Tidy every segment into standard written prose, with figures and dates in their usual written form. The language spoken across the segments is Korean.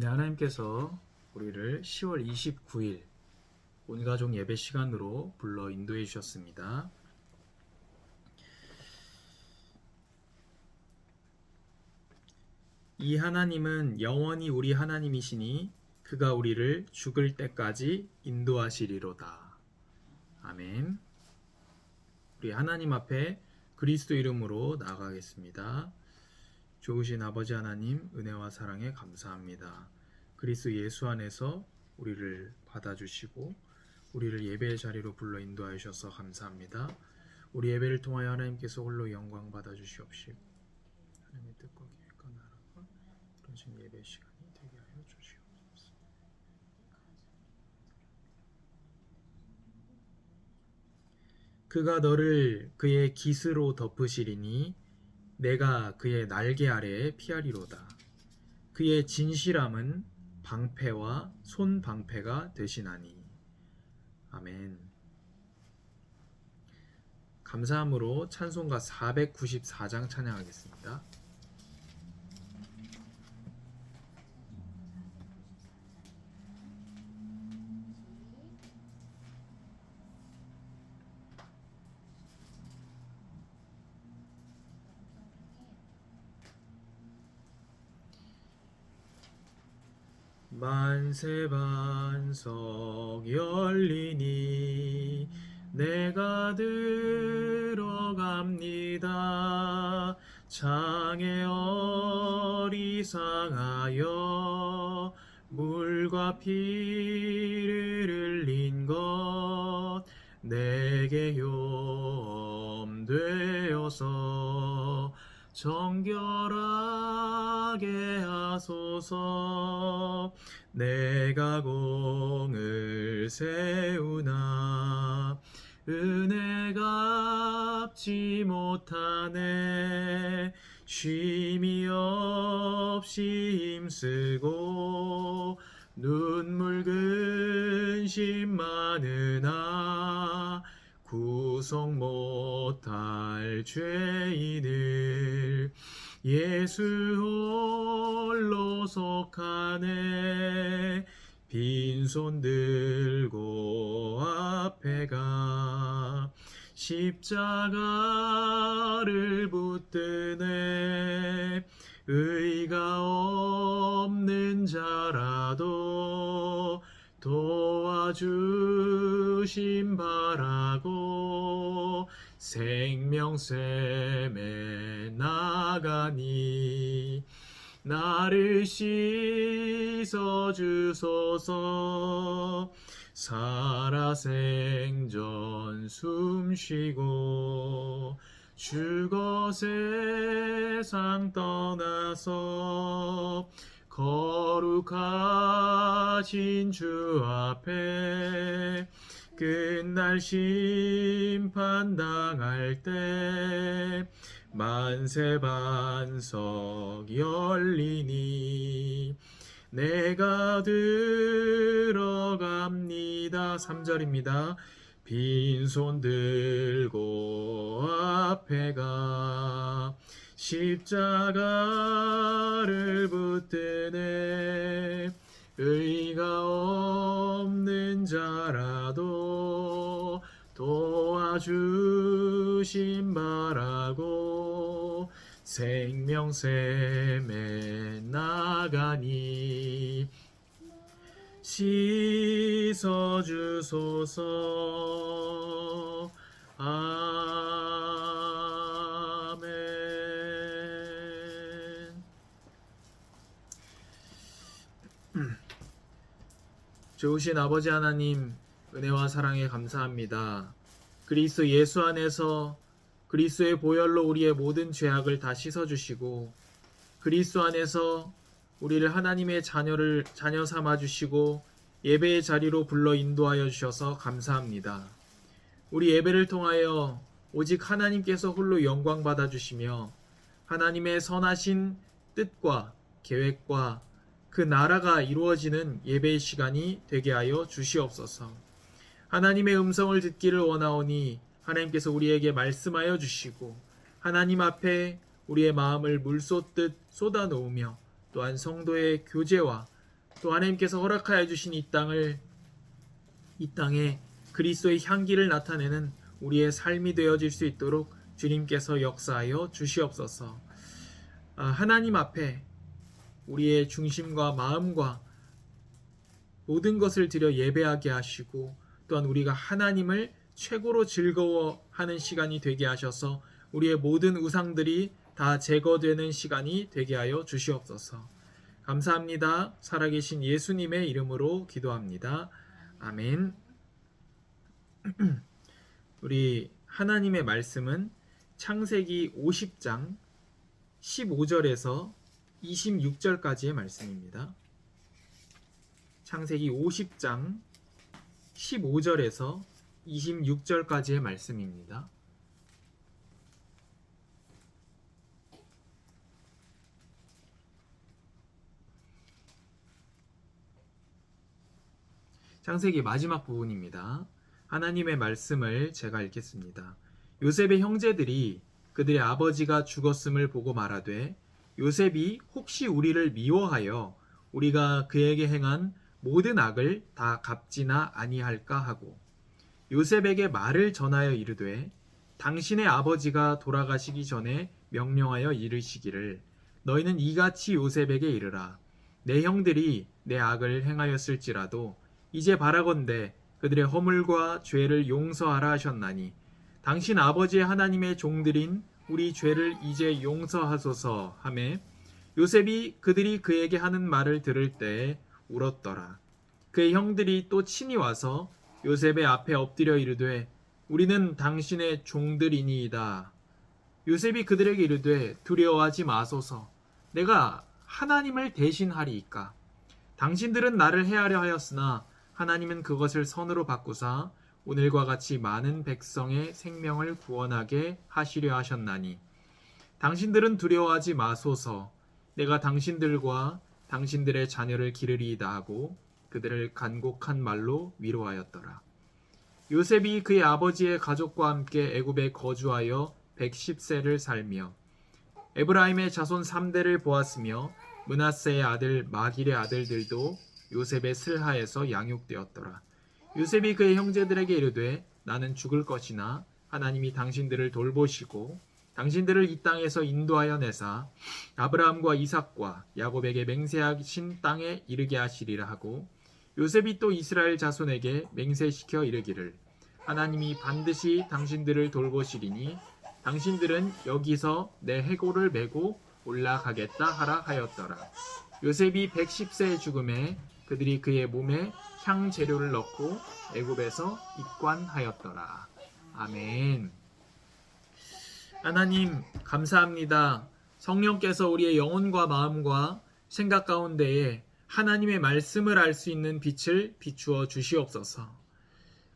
네, 하나님께서 우리를 10월 29일 온가족 예배 시간으로 불러 인도해 주셨습니다. 이 하나님은 영원히 우리 하나님이시니 그가 우리를 죽을 때까지 인도하시리로다. 아멘. 우리 하나님 앞에 그리스도 이름으로 나아가겠습니다. 좋으신 아버지 하나님, 은혜와 사랑에 감사합니다. 그리스도 예수 안에서 우리를 받아주시고 우리를 예배의 자리로 불러 인도하여 주셔서 감사합니다. 우리 예배를 통하여 하나님께서 홀로 영광 받아주시옵시고 하나님의 뜻과 계획과 나라가 이루어진 예배 시간이 되게 하여 주시옵소서. 그가 너를 그의 깃으로 덮으시리니 내가 그의 날개 아래에 피하리로다. 그의 진실함은 방패와 손 방패가 되시나니. 아멘. 감사함으로 찬송가 494장 찬양하겠습니다. 만세 반석 열리니 내가 들어갑니다. 창에 어리상하여 물과 피를 흘린 것 내게 흉되어서 정결하게 하소서. 내가 공을 세우나 은혜가 갚지 못하네. 쉼이 없이 힘쓰고 눈물 근심 많으나 구속 못할 죄인을 예수 홀로 속하네. 빈손 들고 앞에 가 십자가를 붙드네. 의가 없는 자라도 도와주심 바라고 생명샘에 나가니 나를 씻어주소서. 살아생전 숨쉬고 죽어 세상 떠나서 거룩하신 주 앞에 끝날 심판 당할 때 만세 반석 열리니 내가 들어갑니다. 3절입니다. 빈손 들고 앞에 가 십자가를 붙드네. 의가 없는 자라도 도와주심 바라고 생명샘에 나가니 씻어주소서. 아멘. 좋으신 아버지 하나님, 은혜와 사랑에 감사합니다. 그리스도 예수 안에서 그리스도의 보혈로 우리의 모든 죄악을 다 씻어주시고 그리스도 안에서 우리를 하나님의 자녀 삼아주시고 예배의 자리로 불러 인도하여 주셔서 감사합니다. 우리 예배를 통하여 오직 하나님께서 홀로 영광 받아주시며 하나님의 선하신 뜻과 계획과 그 나라가 이루어지는 예배의 시간이 되게 하여 주시옵소서. 하나님의 음성을 듣기를 원하오니 하나님께서 우리에게 말씀하여 주시고 하나님 앞에 우리의 마음을 물쏟듯 쏟아놓으며 또한 성도의 교제와 또 하나님께서 허락하여 주신 이 땅에 그리스도의 향기를 나타내는 우리의 삶이 되어질 수 있도록 주님께서 역사하여 주시옵소서. 하나님 앞에 우리의 중심과 마음과 모든 것을 드려 예배하게 하시고, 또한 우리가 하나님을 최고로 즐거워하는 시간이 되게 하셔서 우리의 모든 우상들이 다 제거되는 시간이 되게 하여 주시옵소서. 감사합니다. 살아계신 예수님의 이름으로 기도합니다. 아멘. 우리 하나님의 말씀은 창세기 50장 15절에서 26절까지의 말씀입니다. 창세기 50장 15절에서 26절까지의 말씀입니다. 창세기 마지막 부분입니다. 하나님의 말씀을 제가 읽겠습니다. 요셉의 형제들이 그들의 아버지가 죽었음을 보고 말하되, 요셉이 혹시 우리를 미워하여 우리가 그에게 행한 모든 악을 다 갚지나 아니할까 하고, 요셉에게 말을 전하여 이르되, 당신의 아버지가 돌아가시기 전에 명령하여 이르시기를, 너희는 이같이 요셉에게 이르라. 내 형들이 내 악을 행하였을지라도 이제 바라건대 그들의 허물과 죄를 용서하라 하셨나니, 당신 아버지의 하나님의 종들인 우리 죄를 이제 용서하소서 하매, 요셉이 그들이 그에게 하는 말을 들을 때에 울었더라. 그의 형들이 또 친히 와서 요셉의 앞에 엎드려 이르되, 우리는 당신의 종들이니이다. 요셉이 그들에게 이르되, 두려워하지 마소서. 내가 하나님을 대신하리이까. 당신들은 나를 해하려 하였으나 하나님은 그것을 선으로 바꾸사 오늘과 같이 많은 백성의 생명을 구원하게 하시려 하셨나니, 당신들은 두려워하지 마소서. 내가 당신들과 당신들의 자녀를 기르리이다 하고 그들을 간곡한 말로 위로하였더라. 요셉이 그의 아버지의 가족과 함께 애굽에 거주하여 110세를 살며 에브라임의 자손 3대를 보았으며, 므낫세의 아들 마길의 아들들도 요셉의 슬하에서 양육되었더라. 요셉이 그의 형제들에게 이르되, 나는 죽을 것이나 하나님이 당신들을 돌보시고 당신들을 이 땅에서 인도하여 내사 아브라함과 이삭과 야곱에게 맹세하신 땅에 이르게 하시리라 하고, 요셉이 또 이스라엘 자손에게 맹세시켜 이르기를, 하나님이 반드시 당신들을 돌보시리니 당신들은 여기서 내 해골을 메고 올라가겠다 하라 하였더라. 요셉이 110세의 죽음에 그들이 그의 몸에 향 재료를 넣고 애굽에서 입관하였더라. 아멘. 하나님 감사합니다. 성령께서 우리의 영혼과 마음과 생각 가운데에 하나님의 말씀을 알 수 있는 빛을 비추어 주시옵소서.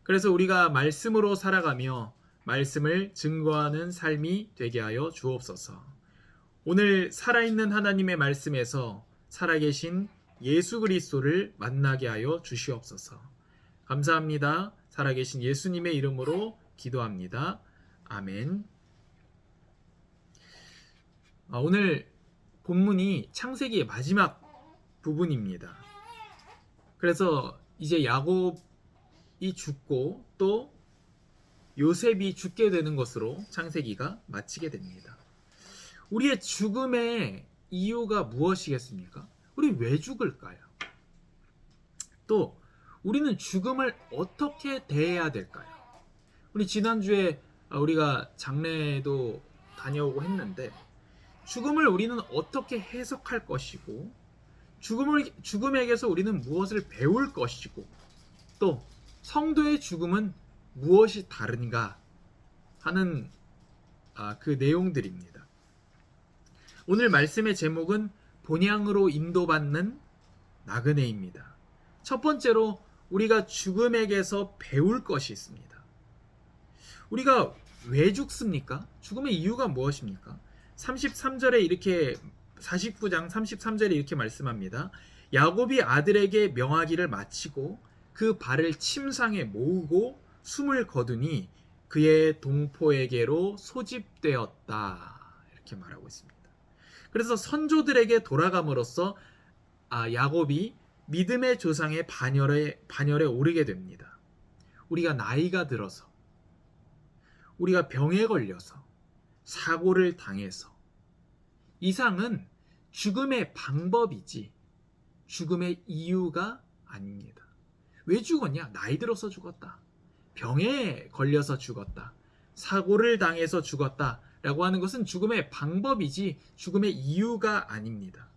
그래서 우리가 말씀으로 살아가며 말씀을 증거하는 삶이 되게 하여 주옵소서. 오늘 살아있는 하나님의 말씀에서 살아계신 예수 그리스도를 만나게 하여 주시옵소서. 감사합니다. 살아계신 예수님의 이름으로 기도합니다. 아멘. 오늘 본문이 창세기의 마지막 부분입니다. 그래서 이제 야곱이 죽고 또 요셉이 죽게 되는 것으로 창세기가 마치게 됩니다. 우리의 죽음의 이유가 무엇이겠습니까? 우리 왜 죽을까요? 또 우리는 죽음을 어떻게 대해야 될까요? 우리 지난주에 우리가 장례도 다녀오고 했는데, 죽음을 우리는 어떻게 해석할 것이고, 죽음에게서 우리는 무엇을 배울 것이고, 또 성도의 죽음은 무엇이 다른가 하는 그 내용들입니다. 오늘 말씀의 제목은 본향으로 인도받는 나그네입니다. 첫 번째로 우리가 죽음에게서 배울 것이 있습니다. 우리가 왜 죽습니까? 죽음의 이유가 무엇입니까? 33절에 이렇게 49장 33절에 이렇게 말씀합니다. 야곱이 아들에게 명하기를 마치고 그 발을 침상에 모으고 숨을 거두니 그의 동포에게로 소집되었다. 이렇게 말하고 있습니다. 그래서 선조들에게 돌아감으로써 야곱이 믿음의 조상의 반열에 오르게 됩니다. 우리가 나이가 들어서, 우리가 병에 걸려서, 사고를 당해서, 이상은 죽음의 방법이지 죽음의 이유가 아닙니다. 왜 죽었냐? 나이 들어서 죽었다. 병에 걸려서 죽었다. 사고를 당해서 죽었다. 라고 하는 것은 죽음의 방법이지 죽음의 이유가 아닙니다.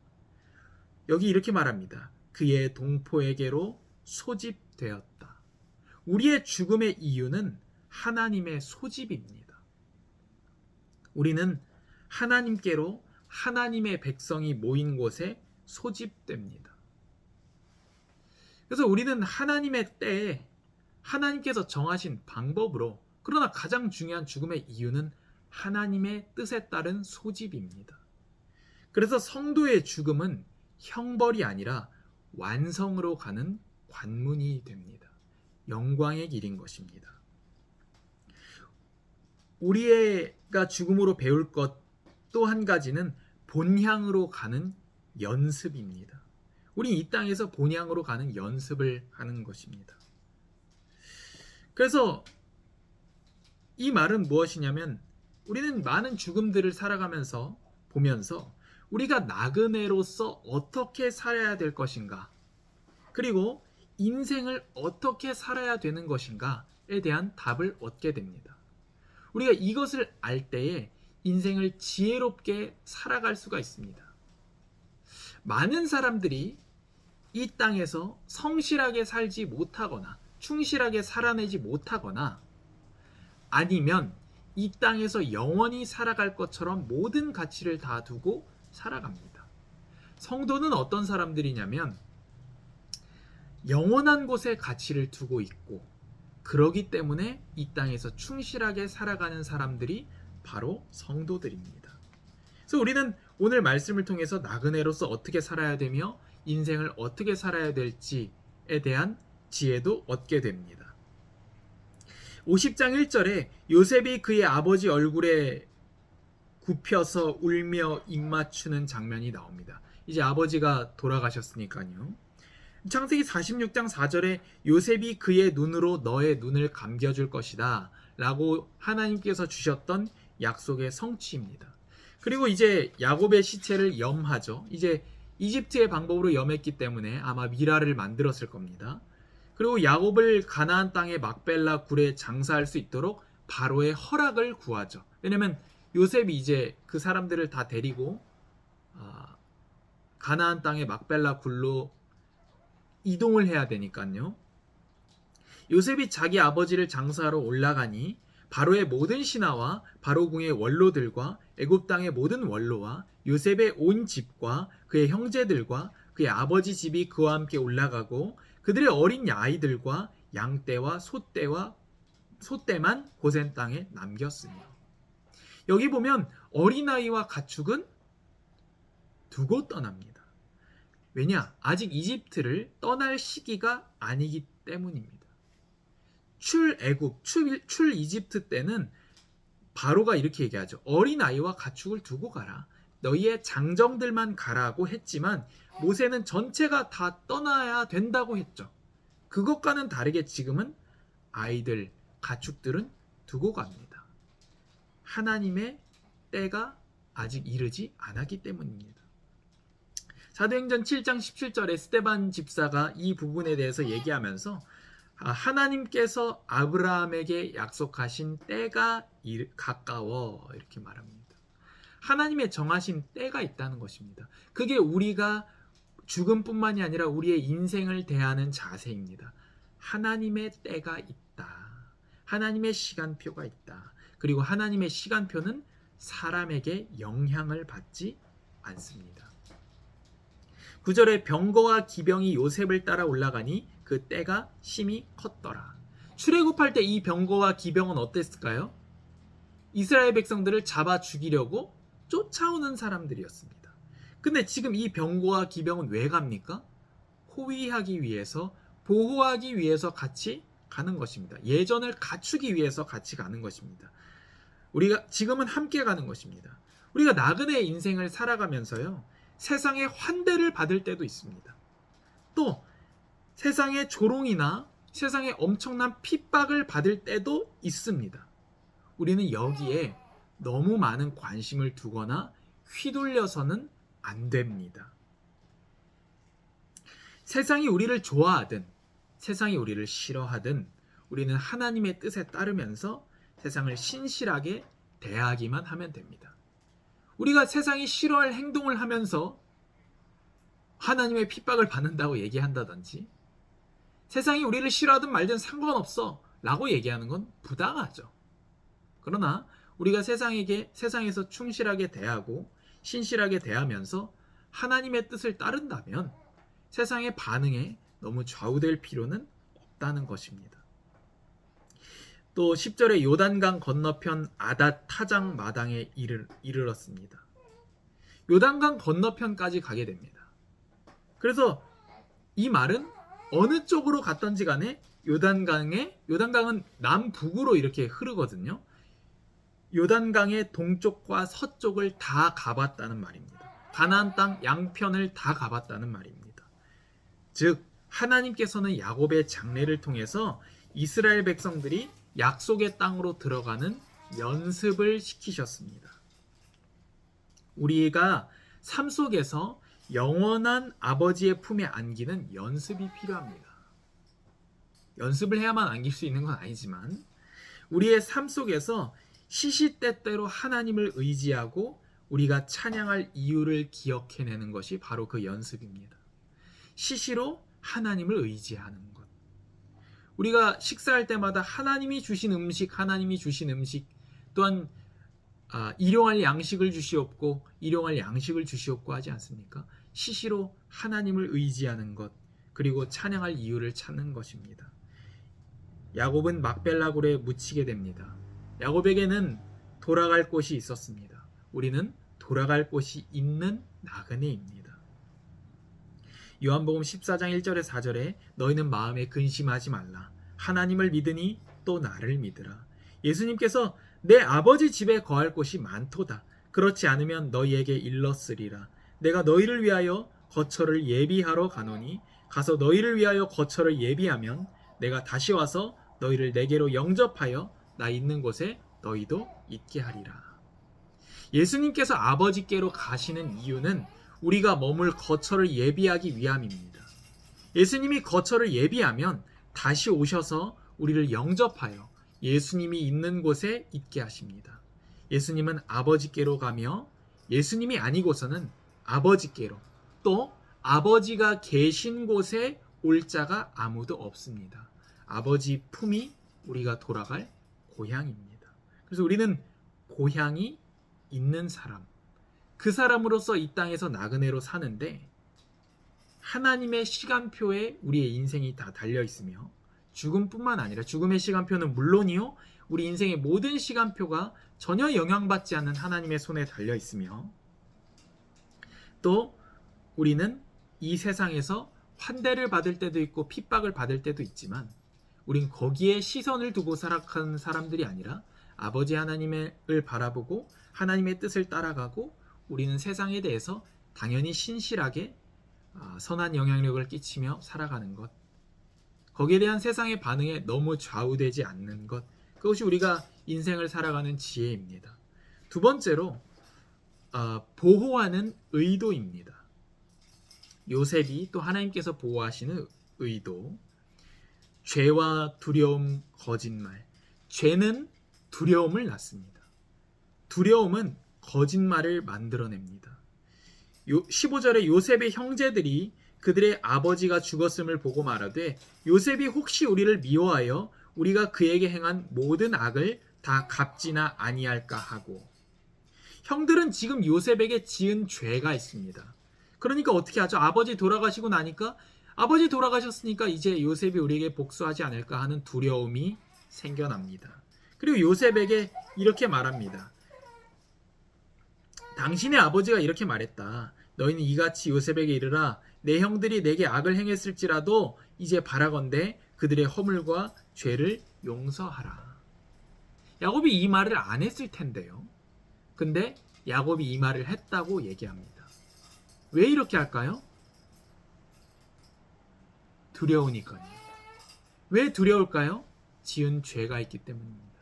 여기 이렇게 말합니다. 그의 동포에게로 소집되었다. 우리의 죽음의 이유는 하나님의 소집입니다. 우리는 하나님께로 하나님의 백성이 모인 곳에 소집됩니다. 그래서 우리는 하나님의 때에 하나님께서 정하신 방법으로, 그러나 가장 중요한 죽음의 이유는 하나님의 뜻에 따른 소집입니다. 그래서 성도의 죽음은 형벌이 아니라 완성으로 가는 관문이 됩니다. 영광의 길인 것입니다. 우리가 죽음으로 배울 것 또 한 가지는 본향으로 가는 연습입니다. 우리 이 땅에서 본향으로 가는 연습을 하는 것입니다. 그래서 이 말은 무엇이냐면, 우리는 많은 죽음들을 살아가면서 보면서 우리가 나그네로서 어떻게 살아야 될 것인가, 그리고 인생을 어떻게 살아야 되는 것인가에 대한 답을 얻게 됩니다. 우리가 이것을 알 때에 인생을 지혜롭게 살아갈 수가 있습니다. 많은 사람들이 이 땅에서 성실하게 살지 못하거나 충실하게 살아내지 못하거나, 아니면 이 땅에서 영원히 살아갈 것처럼 모든 가치를 다 두고 살아갑니다. 성도는 어떤 사람들이냐면 영원한 곳에 가치를 두고 있고, 그러기 때문에 이 땅에서 충실하게 살아가는 사람들이 바로 성도들입니다. 그래서 우리는 오늘 말씀을 통해서 나그네로서 어떻게 살아야 되며 인생을 어떻게 살아야 될지에 대한 지혜도 얻게 됩니다. 50장 1절에 요셉이 그의 아버지 얼굴에 굽혀서 울며 입맞추는 장면이 나옵니다. 이제 아버지가 돌아가셨으니까요. 창세기 46장 4절에 요셉이 그의 눈으로 너의 눈을 감겨줄 것이다 라고 하나님께서 주셨던 약속의 성취입니다. 그리고 이제 야곱의 시체를 염하죠. 이제 이집트의 방법으로 염했기 때문에 아마 미라를 만들었을 겁니다. 그리고 야곱을 가나안 땅의 막벨라 굴에 장사할 수 있도록 바로의 허락을 구하죠. 왜냐면 요셉이 이제 그 사람들을 다 데리고 가나안 땅의 막벨라 굴로 이동을 해야 되니까요. 요셉이 자기 아버지를 장사하러 올라가니 바로의 모든 신하와 바로궁의 원로들과 애굽 땅의 모든 원로와 요셉의 온 집과 그의 형제들과 그의 아버지 집이 그와 함께 올라가고, 그들의 어린 아이들과 양떼와 소떼만 고센 땅에 남겼으며. 여기 보면 어린아이와 가축은 두고 떠납니다. 왜냐? 아직 이집트를 떠날 시기가 아니기 때문입니다. 출애굽, 출 이집트 때는 바로가 이렇게 얘기하죠. 어린아이와 가축을 두고 가라. 너희의 장정들만 가라고 했지만 모세는 전체가 다 떠나야 된다고 했죠. 그것과는 다르게 지금은 아이들, 가축들은 두고 갑니다. 하나님의 때가 아직 이르지 않았기 때문입니다. 사도행전 7장 17절에 스데반 집사가 이 부분에 대해서 얘기하면서 하나님께서 아브라함에게 약속하신 때가 가까워 이렇게 말합니다. 하나님의 정하신 때가 있다는 것입니다. 그게 우리가 죽음뿐만이 아니라 우리의 인생을 대하는 자세입니다. 하나님의 때가 있다. 하나님의 시간표가 있다. 그리고 하나님의 시간표는 사람에게 영향을 받지 않습니다. 9절에 병거와 기병이 요셉을 따라 올라가니 그 때가 심히 컸더라. 출애굽할 때 이 병거와 기병은 어땠을까요? 이스라엘 백성들을 잡아 죽이려고 쫓아오는 사람들이었습니다. 근데 지금 이 병거와 기병은 왜 갑니까? 호위하기 위해서, 보호하기 위해서 같이 가는 것입니다. 예전을 갖추기 위해서 같이 가는 것입니다. 우리가 지금은 함께 가는 것입니다. 우리가 나그네의 인생을 살아가면서요, 세상의 환대를 받을 때도 있습니다. 또 세상의 조롱이나 세상의 엄청난 핍박을 받을 때도 있습니다. 우리는 여기에 너무 많은 관심을 두거나 휘둘려서는 안 됩니다. 세상이 우리를 좋아하든 세상이 우리를 싫어하든 우리는 하나님의 뜻에 따르면서 세상을 신실하게 대하기만 하면 됩니다. 우리가 세상이 싫어할 행동을 하면서 하나님의 핍박을 받는다고 얘기한다든지 세상이 우리를 싫어하든 말든 상관없어 라고 얘기하는 건 부당하죠. 그러나 우리가 세상에서 충실하게 대하고 신실하게 대하면서 하나님의 뜻을 따른다면 세상의 반응에 너무 좌우될 필요는 없다는 것입니다. 또 10절에 요단강 건너편 아닷 타장 마당에 이르렀습니다. 요단강 건너편까지 가게 됩니다. 그래서 이 말은 어느 쪽으로 갔던지 간에 요단강은 남북으로 이렇게 흐르거든요. 요단강의 동쪽과 서쪽을 다 가봤다는 말입니다. 가나안 땅 양편을 다 가봤다는 말입니다. 즉 하나님께서는 야곱의 장례를 통해서 이스라엘 백성들이 약속의 땅으로 들어가는 연습을 시키셨습니다. 우리가 삶 속에서 영원한 아버지의 품에 안기는 연습이 필요합니다. 연습을 해야만 안길 수 있는 건 아니지만 우리의 삶 속에서 시시때때로 하나님을 의지하고 우리가 찬양할 이유를 기억해내는 것이 바로 그 연습입니다. 시시로 하나님을 의지하는 것. 우리가 식사할 때마다 하나님이 주신 음식 또한 일용할 양식을 주시옵고 일용할 양식을 주시옵고 하지 않습니까? 시시로 하나님을 의지하는 것, 그리고 찬양할 이유를 찾는 것입니다. 야곱은 막벨라굴에 묻히게 됩니다. 야곱에게는 돌아갈 곳이 있었습니다. 우리는 돌아갈 곳이 있는 나그네입니다. 요한복음 14장 1절에 4절에 너희는 마음에 근심하지 말라. 하나님을 믿으니 또 나를 믿으라. 예수님께서 내 아버지 집에 거할 곳이 많도다. 그렇지 않으면 너희에게 일렀으리라. 내가 너희를 위하여 거처를 예비하러 가노니 가서 너희를 위하여 거처를 예비하면 내가 다시 와서 너희를 내게로 영접하여 나 있는 곳에 너희도 있게 하리라. 예수님께서 아버지께로 가시는 이유는 우리가 머물 거처를 예비하기 위함입니다. 예수님이 거처를 예비하면 다시 오셔서 우리를 영접하여 예수님이 있는 곳에 있게 하십니다. 예수님은 아버지께로 가며 예수님이 아니고서는 아버지께로, 또 아버지가 계신 곳에 올 자가 아무도 없습니다. 아버지 품이 우리가 돌아갈 고향입니다. 그래서 우리는 고향이 있는 사람, 그 사람으로서 이 땅에서 나그네로 사는데 하나님의 시간표에 우리의 인생이 다 달려 있으며 죽음뿐만 아니라 죽음의 시간표는 물론이요, 우리 인생의 모든 시간표가 전혀 영향받지 않는 하나님의 손에 달려 있으며 또 우리는 이 세상에서 환대를 받을 때도 있고 핍박을 받을 때도 있지만 우린 거기에 시선을 두고 살아가는 사람들이 아니라 아버지 하나님을 바라보고 하나님의 뜻을 따라가고 우리는 세상에 대해서 당연히 신실하게 선한 영향력을 끼치며 살아가는 것, 거기에 대한 세상의 반응에 너무 좌우되지 않는 것, 그것이 우리가 인생을 살아가는 지혜입니다. 두 번째로 보호하는 의도입니다. 요셉이 또 하나님께서 보호하시는 의도, 죄와 두려움, 거짓말. 죄는 두려움을 낳습니다. 두려움은 거짓말을 만들어냅니다. 15절에 요셉의 형제들이 그들의 아버지가 죽었음을 보고 말하되 요셉이 혹시 우리를 미워하여 우리가 그에게 행한 모든 악을 다 갚지나 아니할까 하고, 형들은 지금 요셉에게 지은 죄가 있습니다. 그러니까 어떻게 하죠? 아버지 돌아가시고 나니까 아버지 돌아가셨으니까 이제 요셉이 우리에게 복수하지 않을까 하는 두려움이 생겨납니다. 그리고 요셉에게 이렇게 말합니다. 당신의 아버지가 이렇게 말했다. 너희는 이같이 요셉에게 이르라. 내 형들이 내게 악을 행했을지라도 이제 바라건대 그들의 허물과 죄를 용서하라. 야곱이 이 말을 안 했을 텐데요. 근데 야곱이 이 말을 했다고 얘기합니다. 왜 이렇게 할까요? 두려우니까요. 왜 두려울까요? 지은 죄가 있기 때문입니다.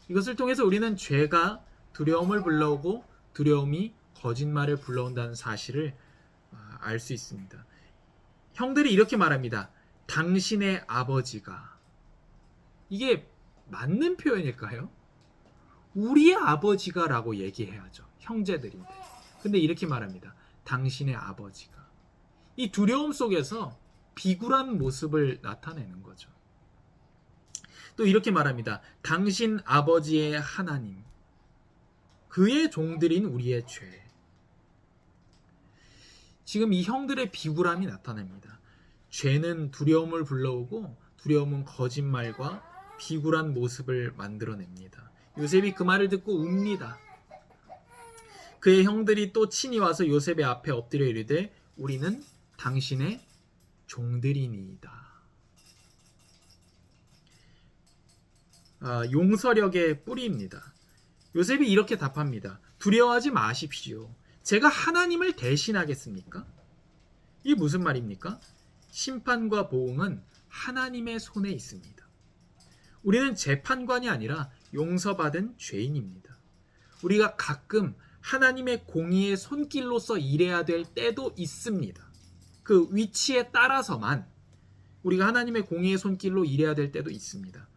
이것을 통해서 우리는 죄가 두려움을 불러오고 두려움이 거짓말을 불러온다는 사실을 알 수 있습니다. 형들이 이렇게 말합니다. 당신의 아버지가. 이게 맞는 표현일까요? 우리의 아버지가 라고 얘기해야죠. 형제들인데. 근데 이렇게 말합니다. 당신의 아버지가. 이 두려움 속에서 비굴한 모습을 나타내는 거죠. 또 이렇게 말합니다. 당신 아버지의 하나님, 그의 종들인 우리의 죄. 지금 이 형들의 비굴함이 나타납니다. 죄는 두려움을 불러오고 두려움은 거짓말과 비굴한 모습을 만들어냅니다. 요셉이 그 말을 듣고 웁니다. 그의 형들이 또 친히 와서 요셉의 앞에 엎드려 이르되 우리는 당신의 종들이니이다. 용서력의 뿌리입니다. 요셉이 이렇게 답합니다. 두려워하지 마십시오. 제가 하나님을 대신하겠습니까? 이게 무슨 말입니까? 심판과 보응은 하나님의 손에 있습니다. 우리는 재판관이 아니라 용서받은 죄인입니다. 우리가 가끔 하나님의 공의의 손길로서 일해야 될 때도 있습니다. 그 위치에 따라서만 우리가 하나님의 공의의 손길로 일해야 될 때도 있습니다.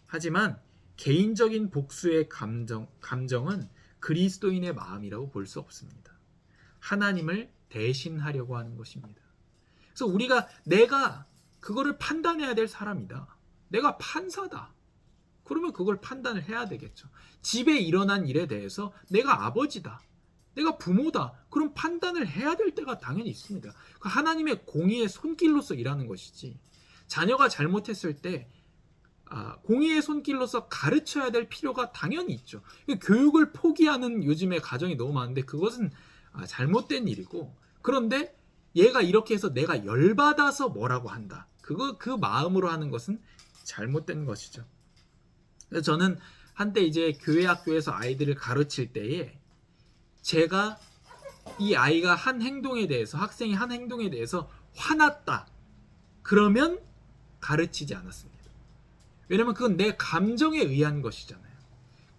하지만 개인적인 복수의 감정은 그리스도인의 마음이라고 볼 수 없습니다. 하나님을 대신하려고 하는 것입니다. 그래서 우리가 내가 그거를 판단해야 될 사람이다. 내가 판사다. 그러면 그걸 판단을 해야 되겠죠. 집에 일어난 일에 대해서 내가 아버지다. 내가 부모다. 그럼 판단을 해야 될 때가 당연히 있습니다. 하나님의 공의의 손길로서 일하는 것이지. 자녀가 잘못했을 때 공의의 손길로서 가르쳐야 될 필요가 당연히 있죠. 교육을 포기하는 요즘에 가정이 너무 많은데 그것은 잘못된 일이고, 그런데 얘가 이렇게 해서 내가 열받아서 뭐라고 한다. 그 마음으로 하는 것은 잘못된 것이죠. 그래서 저는 한때 이제 교회 학교에서 아이들을 가르칠 때에 제가 이 아이가 한 행동에 대해서, 학생이 한 행동에 대해서 화났다. 그러면 가르치지 않았습니다. 왜냐면 그건 내 감정에 의한 것이잖아요.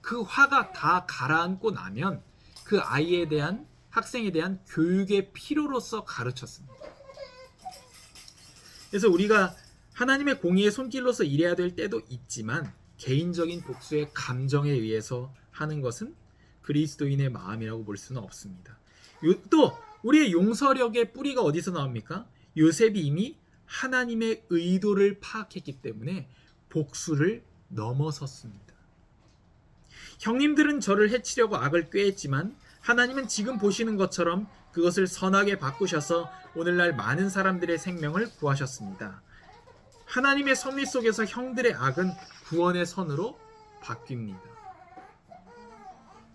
그 화가 다 가라앉고 나면 그 아이에 대한, 학생에 대한 교육의 필요로서 가르쳤습니다. 그래서 우리가 하나님의 공의의 손길로서 일해야 될 때도 있지만 개인적인 복수의 감정에 의해서 하는 것은 그리스도인의 마음이라고 볼 수는 없습니다. 또 우리의 용서력의 뿌리가 어디서 나옵니까? 요셉이 이미 하나님의 의도를 파악했기 때문에 복수를 넘어섰습니다. 형님들은 저를 해치려고 악을 꾀했지만 하나님은 지금 보시는 것처럼 그것을 선하게 바꾸셔서 오늘날 많은 사람들의 생명을 구하셨습니다. 하나님의 섭리 속에서 형들의 악은 구원의 선으로 바뀝니다.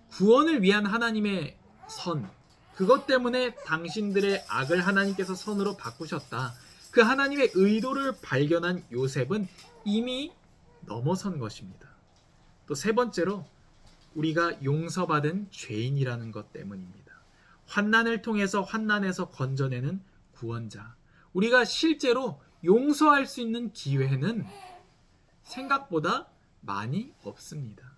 구원을 위한 하나님의 선, 그것 때문에 당신들의 악을 하나님께서 선으로 바꾸셨다. 그 하나님의 의도를 발견한 요셉은 이미 넘어선 것입니다. 또 세 번째로 우리가 용서받은 죄인이라는 것 때문입니다. 환난을 통해서 환난에서 건져내는 구원자. 우리가 실제로 용서할 수 있는 기회는 생각보다 많이 없습니다.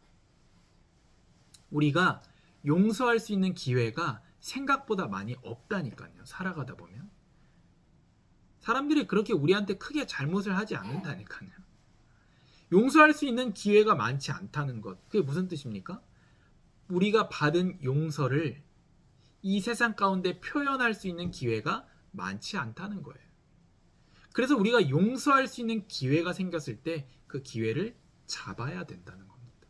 우리가 용서할 수 있는 기회가 생각보다 많이 없다니까요. 살아가다 보면. 사람들이 그렇게 우리한테 크게 잘못을 하지 않는다니까요. 용서할 수 있는 기회가 많지 않다는 것. 그게 무슨 뜻입니까? 우리가 받은 용서를 이 세상 가운데 표현할 수 있는 기회가 많지 않다는 거예요. 그래서 우리가 용서할 수 있는 기회가 생겼을 때 그 기회를 잡아야 된다는 겁니다.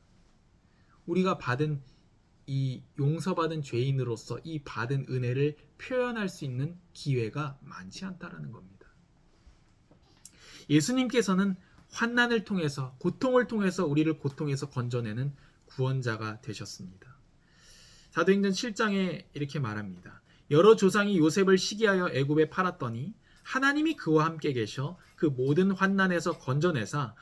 우리가 받은 이 용서받은 죄인으로서 이 받은 은혜를 표현할 수 있는 기회가 많지 않다는 겁니다. 예수님께서는 환난을 통해서, 고통을 통해서 우리를 고통에서 건져내는 구원자가 되셨습니다. 사도행전 7장에 이렇게 말합니다. 여러 조상이 요셉을 시기하여 애굽에 팔았더니 하나님이 그와 함께 계셔 그 모든 환난에서 건져내사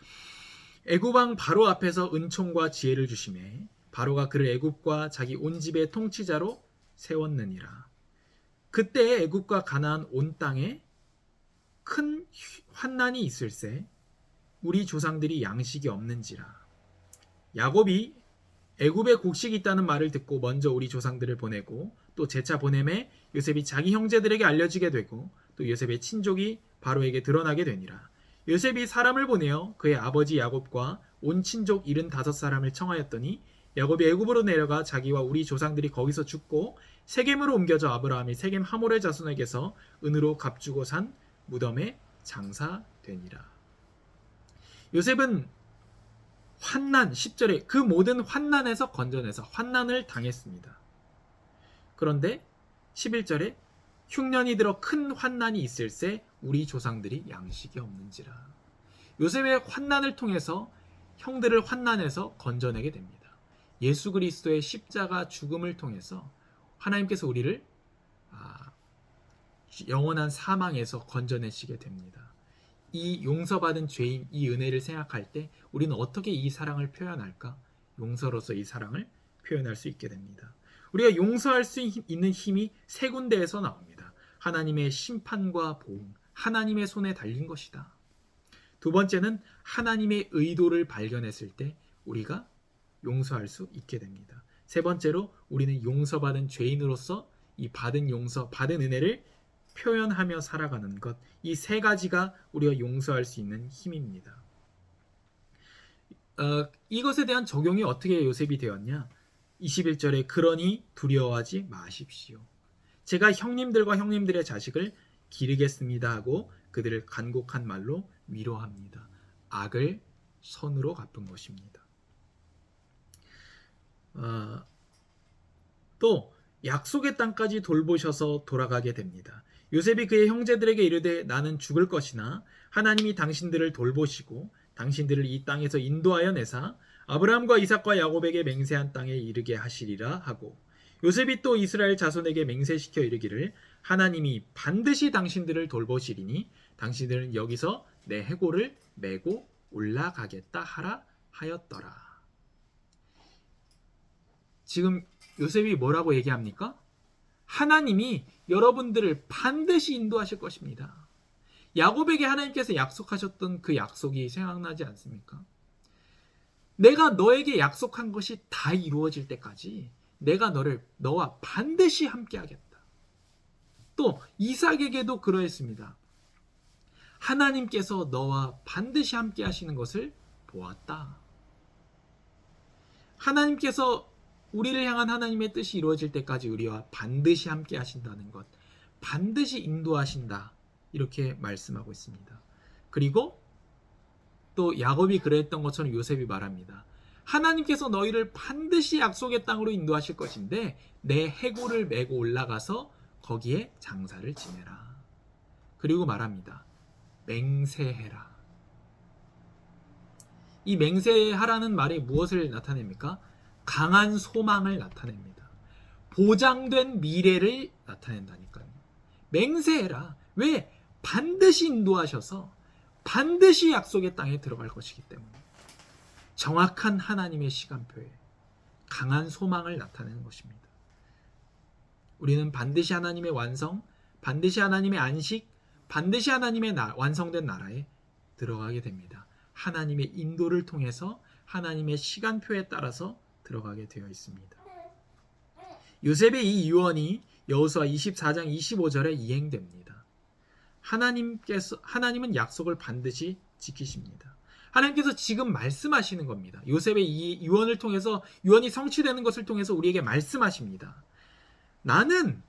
애굽 왕 바로 앞에서 은총과 지혜를 주시매 바로가 그를 애굽과 자기 온 집의 통치자로 세웠느니라. 그때 애굽과 가나안 온 땅에 큰 환난이 있을세 우리 조상들이 양식이 없는지라. 야곱이 애굽에 곡식이 있다는 말을 듣고 먼저 우리 조상들을 보내고 또 재차 보냄에 요셉이 자기 형제들에게 알려지게 되고 또 요셉의 친족이 바로에게 드러나게 되니라. 요셉이 사람을 보내어 그의 아버지 야곱과 온 친족 75사람을 청하였더니 야곱이 애굽으로 내려가 자기와 우리 조상들이 거기서 죽고 세겜으로 옮겨져 아브라함이 세겜 하몰의 자손에게서 은으로 값주고 산 무덤에 장사되니라. 요셉은 환난 10절에 그 모든 환난에서 건져내서 환난을 당했습니다. 그런데 11절에 흉년이 들어 큰 환난이 있을세 우리 조상들이 양식이 없는지라. 요셉의 환난을 통해서 형들을 환난에서 건져내게 됩니다. 예수 그리스도의 십자가 죽음을 통해서 하나님께서 우리를 영원한 사망에서 건져내시게 됩니다. 이 용서받은 죄인 이 은혜를 생각할 때 우리는 어떻게 이 사랑을 표현할까? 용서로서 이 사랑을 표현할 수 있게 됩니다. 우리가 용서할 수 있는 힘이 세 군데에서 나옵니다. 하나님의 심판과 보응, 하나님의 손에 달린 것이다. 두 번째는 하나님의 의도를 발견했을 때 우리가 용서할 수 있게 됩니다. 세 번째로 우리는 용서받은 죄인으로서 이 받은 용서, 받은 은혜를 표현하며 살아가는 것, 이 세 가지가 우리가 용서할 수 있는 힘입니다. 이것에 대한 적용이 어떻게 요셉이 되었냐? 21절에 그러니 두려워하지 마십시오. 제가 형님들과 형님들의 자식을 기르겠습니다 하고 그들을 간곡한 말로 위로합니다. 악을 선으로 갚은 것입니다. 또 약속의 땅까지 돌보셔서 돌아가게 됩니다. 요셉이 그의 형제들에게 이르되 나는 죽을 것이나 하나님이 당신들을 돌보시고 당신들을 이 땅에서 인도하여 내사 아브라함과 이삭과 야곱에게 맹세한 땅에 이르게 하시리라 하고 요셉이 또 이스라엘 자손에게 맹세시켜 이르기를 하나님이 반드시 당신들을 돌보시리니 당신들은 여기서 내 해골을 메고 올라가겠다 하라 하였더라. 지금 요셉이 뭐라고 얘기합니까? 하나님이 여러분들을 반드시 인도하실 것입니다. 야곱에게 하나님께서 약속하셨던 그 약속이 생각나지 않습니까? 내가 너에게 약속한 것이 다 이루어질 때까지 내가 너와 반드시 함께 하겠다. 또 이삭에게도 그러했습니다. 하나님께서 너와 반드시 함께 하시는 것을 보았다. 하나님께서 우리를 향한 하나님의 뜻이 이루어질 때까지 우리와 반드시 함께 하신다는 것, 반드시 인도하신다, 이렇게 말씀하고 있습니다. 그리고 또 야곱이 그랬던 것처럼 요셉이 말합니다. 하나님께서 너희를 반드시 약속의 땅으로 인도하실 것인데 내 해골을 메고 올라가서 거기에 장사를 지내라. 그리고 말합니다. 맹세해라. 이 맹세하라는 말이 무엇을 나타냅니까? 강한 소망을 나타냅니다. 보장된 미래를 나타낸다니까요. 맹세해라. 왜? 반드시 인도하셔서 반드시 약속의 땅에 들어갈 것이기 때문에 정확한 하나님의 시간표에 강한 소망을 나타내는 것입니다. 우리는 반드시 하나님의 완성, 반드시 하나님의 안식, 반드시 하나님의 완성된 나라에 들어가게 됩니다. 하나님의 인도를 통해서 하나님의 시간표에 따라서 들어가게 되어 있습니다. 요셉의 이 유언이 여호수아 24장 25절에 이행됩니다. 하나님은 약속을 반드시 지키십니다. 하나님께서 지금 말씀하시는 겁니다. 요셉의 이 유언을 통해서, 유언이 성취되는 것을 통해서 우리에게 말씀하십니다. 나는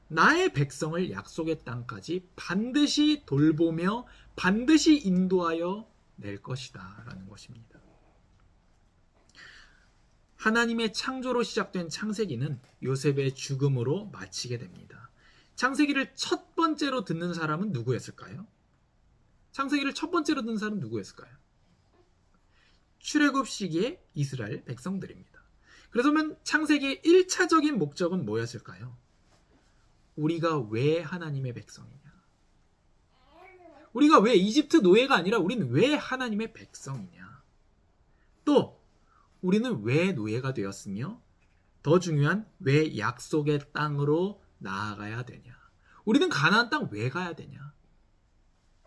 나의 백성을 약속의 땅까지 반드시 돌보며 반드시 인도하여 낼 것이다 라는 것입니다. 하나님의 창조로 시작된 창세기는 요셉의 죽음으로 마치게 됩니다. 창세기를 첫 번째로 듣는 사람은 누구였을까요? 창세기를 첫 번째로 듣는 사람은 누구였을까요? 출애굽 시기의 이스라엘 백성들입니다. 그래서 창세기의 1차적인 목적은 뭐였을까요? 우리가 왜 하나님의 백성이냐? 우리가 왜 이집트 노예가 아니라 우리는 왜 하나님의 백성이냐? 또 우리는 왜 노예가 되었으며 더 중요한 왜 약속의 땅으로 나아가야 되냐? 우리는 가나안 땅 왜 가야 되냐?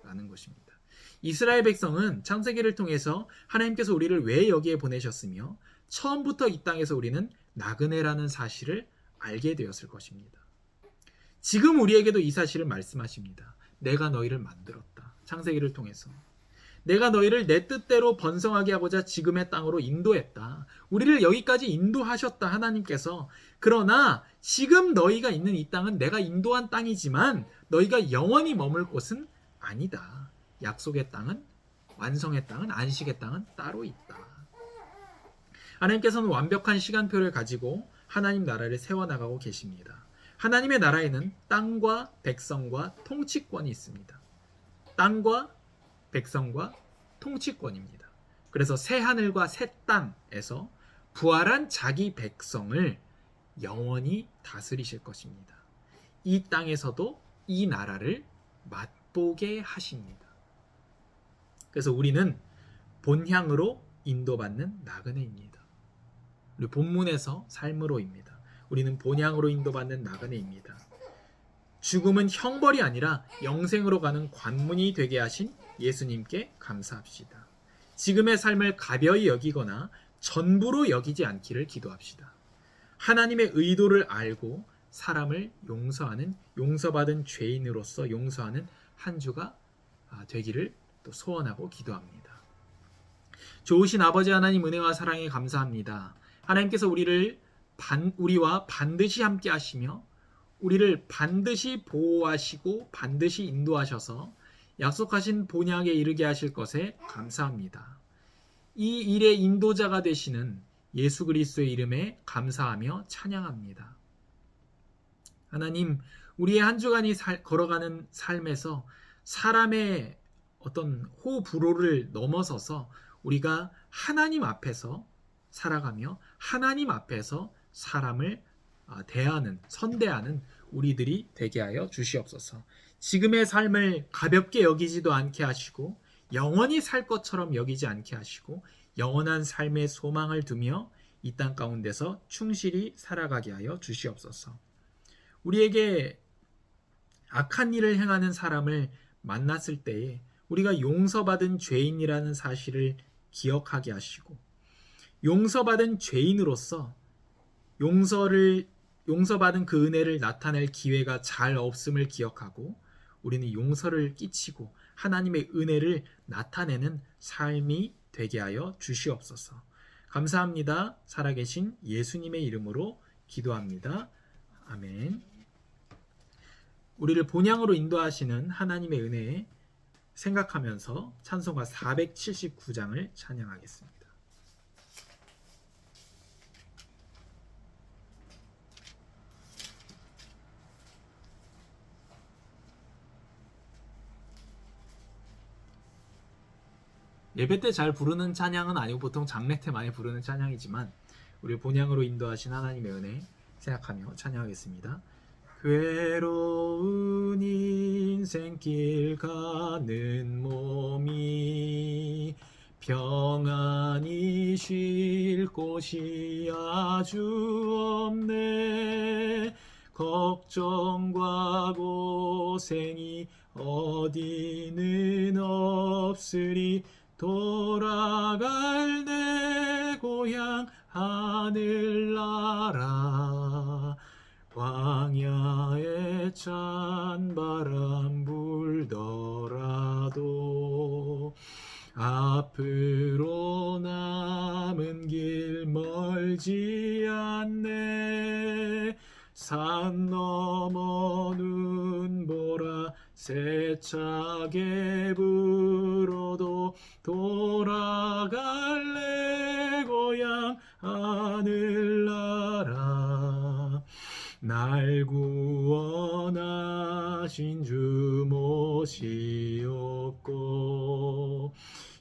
라는 것입니다. 이스라엘 백성은 창세기를 통해서 하나님께서 우리를 왜 여기에 보내셨으며 처음부터 이 땅에서 우리는 나그네라는 사실을 알게 되었을 것입니다. 지금 우리에게도 이 사실을 말씀하십니다. 내가 너희를 만들었다. 창세기를 통해서. 내가 너희를 내 뜻대로 번성하게 하고자 지금의 땅으로 인도했다. 우리를 여기까지 인도하셨다, 하나님께서. 그러나 지금 너희가 있는 이 땅은 내가 인도한 땅이지만 너희가 영원히 머물 곳은 아니다. 약속의 땅은, 완성의 땅은, 안식의 땅은 따로 있다. 하나님께서는 완벽한 시간표를 가지고 하나님 나라를 세워나가고 계십니다. 하나님의 나라에는 땅과 백성과 통치권이 있습니다. 땅과 백성과 통치권입니다. 그래서 새 하늘과 새 땅에서 부활한 자기 백성을 영원히 다스리실 것입니다. 이 땅에서도 이 나라를 맛보게 하십니다. 그래서 우리는 본향으로 인도받는 나그네입니다. 우리 본문에서 삶으로입니다. 우리는 본향으로 인도받는 나그네입니다. 죽음은 형벌이 아니라 영생으로 가는 관문이 되게 하신 예수님께 감사합시다. 지금의 삶을 가벼이 여기거나 전부로 여기지 않기를 기도합시다. 하나님의 의도를 알고 사람을 용서하는, 용서받은 죄인으로서 용서하는 한 주가 되기를 또 소원하고 기도합니다. 좋으신 아버지 하나님, 은혜와 사랑에 감사합니다. 하나님께서 우리와 반드시 함께 하시며 우리를 반드시 보호하시고 반드시 인도하셔서 약속하신 본향에 이르게 하실 것에 감사합니다. 이 일의 인도자가 되시는 예수 그리스도의 이름에 감사하며 찬양합니다. 하나님, 우리의 한 주간이 걸어가는 삶에서 사람의 어떤 호불호를 넘어서서 우리가 하나님 앞에서 살아가며 하나님 앞에서 사람을 선대하는 우리들이 되게 하여 주시옵소서. 지금의 삶을 가볍게 여기지도 않게 하시고 영원히 살 것처럼 여기지 않게 하시고 영원한 삶의 소망을 두며 이 땅 가운데서 충실히 살아가게 하여 주시옵소서. 우리에게 악한 일을 행하는 사람을 만났을 때에 우리가 용서받은 죄인이라는 사실을 기억하게 하시고 용서받은 죄인으로서 용서받은 그 은혜를 나타낼 기회가 잘 없음을 기억하고 우리는 용서를 끼치고 하나님의 은혜를 나타내는 삶이 되게 하여 주시옵소서. 감사합니다. 살아계신 예수님의 이름으로 기도합니다. 아멘. 우리를 본향으로 인도하시는 하나님의 은혜에 생각하면서 찬송가 479장을 찬양하겠습니다. 예배 때 잘 부르는 찬양은 아니고 보통 장례 때 많이 부르는 찬양이지만 우리 본향으로 인도하신 하나님의 은혜 생각하며 찬양하겠습니다. 괴로운 인생길 가는 몸이 평안히 쉴 곳이 아주 없네. 걱정과 고생이 어디는 없으리. 돌아갈 내 고향 하늘나라. 광야에 찬바람 불더라도 앞으로 남은 길 멀지 않네. 산 넘어 눈보라 세차게 불어도 돌아갈래 고향 하늘나라. 날 구원하신 주 모시옵고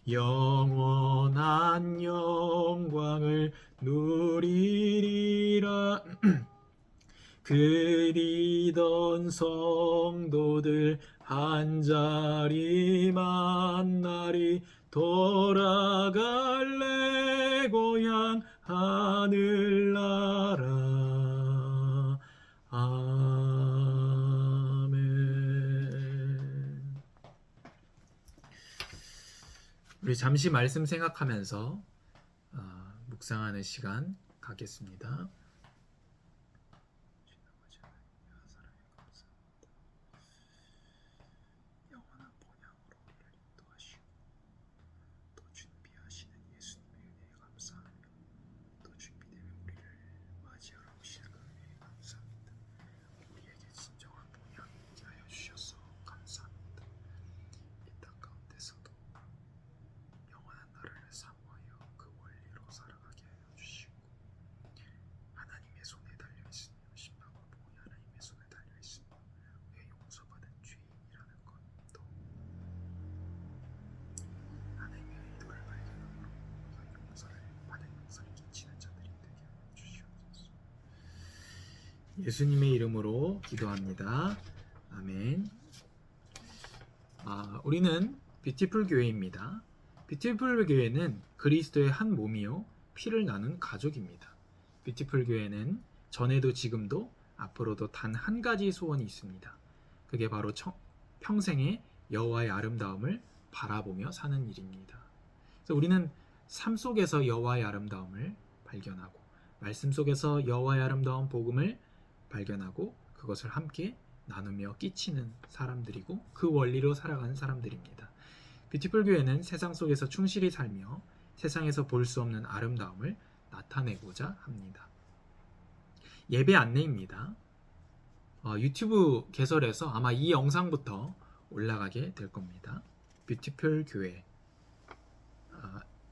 영원한 영광을 누리리라. 그리던 성도들 한자리 만나리. 돌아갈래 고향 하늘나라. 아멘. 우리 잠시 말씀 생각하면서 묵상하는 시간 갖겠습니다. 영원한 본향으로 우리를 인도하시고 또 준비하시는 예수님의 은혜에 감사하며 또 준비되면 우리를 맞이하러 오시는 그 은혜에 감사합니다. 우리에게 진정한 본향이 있게 하여 주셔서 감사합니다. 이 땅 가운데서도 영원한 나라를 사모하여 그 원리로 살아가게 하여 주시고 하나님의 손에 달려있으며 심판과 보응이 하나님의 손에 달려있으며 우리의 용서받은 죄인이라는 것도 하나님의 의도를 발견함으로 우리가 용서를 끼치는 자들이 되게 하여 주시옵소서. 예수님의 이름으로 기도합니다. 아멘. 우리는 뷰티풀 교회입니다. 뷰티풀 교회는 그리스도의 한 몸이요 피를 나눈 가족입니다. 뷰티풀 교회는 전에도 지금도 앞으로도 단 한 가지 소원이 있습니다. 그게 바로 평생의 여호와의 아름다움을 바라보며 사는 일입니다. 그래서 우리는 삶 속에서 여호와의 아름다움을 발견하고 말씀 속에서 여호와의 아름다운 복음을 발견하고 그것을 함께 나누며 끼치는 사람들이고 그 원리로 살아가는 사람들입니다. 뷰티풀 교회는 세상 속에서 충실히 살며 세상에서 볼 수 없는 아름다움을 나타내고자 합니다. 예배 안내입니다. 유튜브 개설해서 아마 이 영상부터 올라가게 될 겁니다. 뷰티풀 교회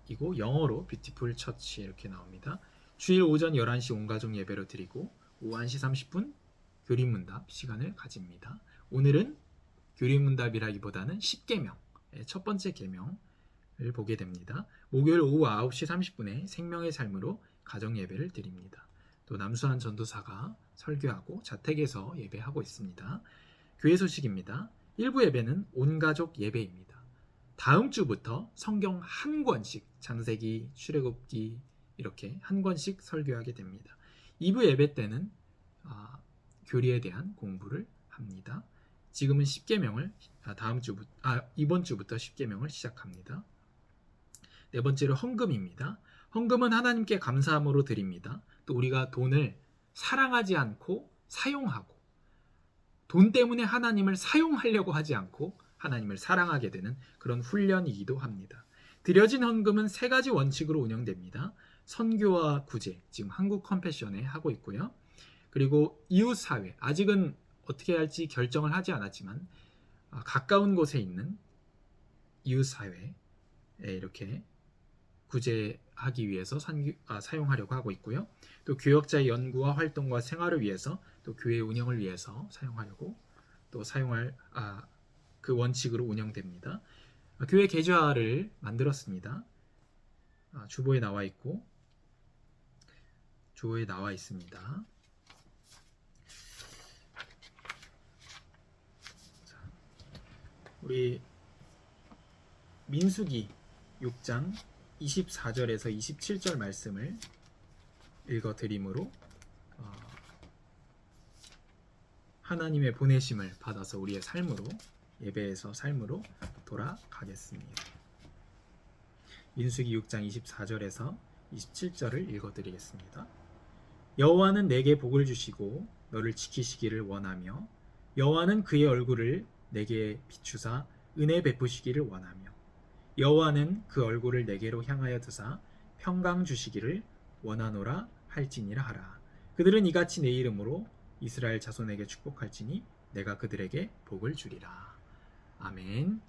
이고 영어로 뷰티풀 처치 이렇게 나옵니다. 주일 오전 11시 온가족 예배로 드리고 오후 1시 30분 교리문답 시간을 가집니다. 오늘은 교리문답이라기보다는 10계명, 첫 번째 계명을 보게 됩니다. 목요일 오후 9시 30분에 생명의 삶으로 가정 예배를 드립니다. 또 남수한 전도사가 설교하고 자택에서 예배하고 있습니다. 교회 소식입니다. 1부 예배는 온가족 예배입니다. 다음 주부터 성경 한 권씩 창세기, 출애굽기 이렇게 한 권씩 설교하게 됩니다. 2부 예배 때는 교리에 대한 공부를 합니다. 지금은 10계명을 이번 주부터 10계명을 시작합니다. 네 번째로 헌금입니다. 헌금은 하나님께 감사함으로 드립니다. 또 우리가 돈을 사랑하지 않고 사용하고 돈 때문에 하나님을 사용하려고 하지 않고 하나님을 사랑하게 되는 그런 훈련이기도 합니다. 드려진 헌금은 세 가지 원칙으로 운영됩니다. 선교와 구제, 지금 한국 컴패션에 하고 있고요. 그리고 이웃사회, 아직은 어떻게 할지 결정을 하지 않았지만 가까운 곳에 있는 이웃사회에 이렇게 구제하기 위해서 사용하려고 하고 있고요. 또 교역자의 연구와 활동과 생활을 위해서 또 교회 운영을 위해서 사용하려고 또 사용할 그 원칙으로 운영됩니다. 교회 계좌를 만들었습니다. 주보에 나와 있고 주보에 나와 있습니다. 우리 민수기 6장 24절에서 27절 말씀을 읽어드림으로 하나님의 보내심을 받아서 우리의 삶으로 예배에서 삶으로 돌아가겠습니다. 민수기 6장 24절에서 27절을 읽어드리겠습니다. 여호와는 내게 복을 주시고 너를 지키시기를 원하며 여호와는 그의 얼굴을 내게 비추사 은혜 베푸시기를 원하며 여호와는 그 얼굴을 내게로 향하여 드사 평강 주시기를 원하노라 할지니라 하라. 그들은 이같이 내 이름으로 이스라엘 자손에게 축복할지니 내가 그들에게 복을 주리라. 아멘.